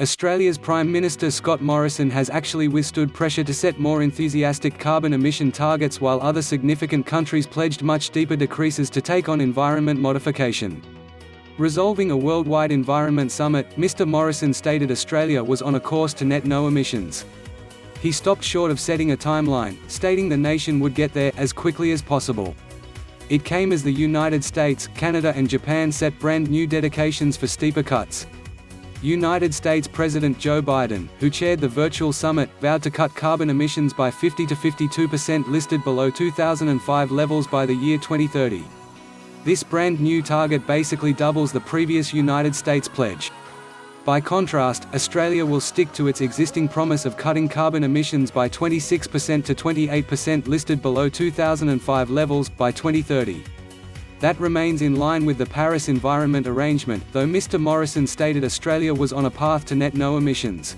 Australia's Prime Minister Scott Morrison has actually withstood pressure to set more enthusiastic carbon emission targets, while other significant countries pledged much deeper decreases to take on environment modification. Resolving a worldwide environment summit, Mr Morrison stated Australia was on a course to net no emissions. He stopped short of setting a timeline, stating the nation would get there as quickly as possible. It came as the United States, Canada and Japan set brand new dedications for steeper cuts. United States President Joe Biden, who chaired the virtual summit, vowed to cut carbon emissions by 50 to 52% listed below 2005 levels by the year 2030. This brand new target basically doubles the previous United States pledge. By contrast, Australia will stick to its existing promise of cutting carbon emissions by 26% to 28% listed below 2005 levels by 2030. That remains in line with the Paris Environment Arrangement, though Mr Morrison stated Australia was on a path to net no emissions.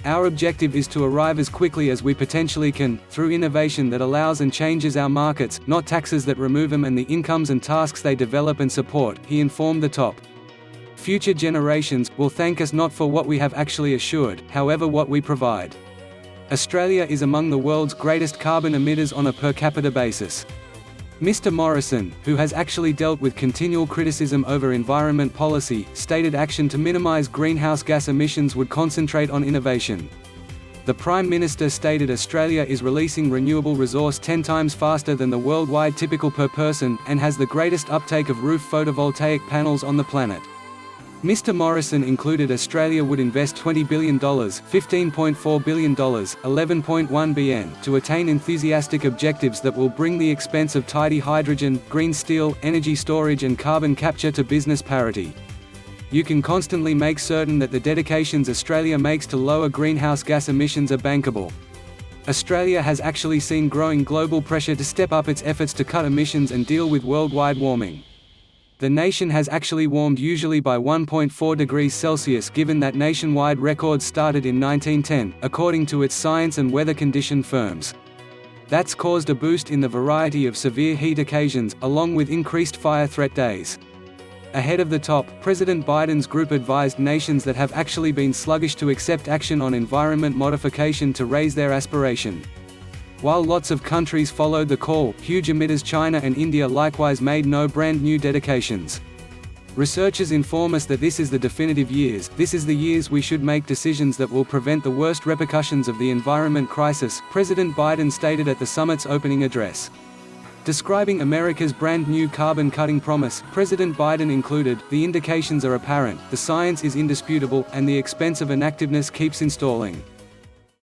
Our objective is to arrive as quickly as we potentially can, through innovation that allows and changes our markets, not taxes that remove them and the incomes and tasks they develop and support, he informed the top. Future generations will thank us not for what we have actually assured, however what we provide. Australia is among the world's greatest carbon emitters on a per capita basis. Mr Morrison, who has actually dealt with continual criticism over environment policy, stated action to minimise greenhouse gas emissions would concentrate on innovation. The Prime Minister stated Australia is releasing renewable resource 10 times faster than the worldwide typical per person, and has the greatest uptake of roof photovoltaic panels on the planet. Mr Morrison included Australia would invest $20 billion, $15.4 billion, 11.1 bn, to attain enthusiastic objectives that will bring the expense of tidy hydrogen, green steel, energy storage and carbon capture to business parity. You can constantly make certain that the dedications Australia makes to lower greenhouse gas emissions are bankable. Australia has actually seen growing global pressure to step up its efforts to cut emissions and deal with worldwide warming. The nation has actually warmed usually by 1.4 degrees Celsius, given that nationwide records started in 1910, according to its science and weather condition firms. That's caused a boost in the variety of severe heat occasions, along with increased fire threat days. Ahead of the top, President Biden's group advised nations that have actually been sluggish to accept action on environment modification to raise their aspiration. While lots of countries followed the call, huge emitters China and India likewise made no brand new dedications. Researchers inform us that this is the definitive years, this is the years we should make decisions that will prevent the worst repercussions of the environment crisis, President Biden stated at the summit's opening address. Describing America's brand new carbon-cutting promise, President Biden included, "The indications are apparent, the science is indisputable, and the expense of inactiveness keeps installing.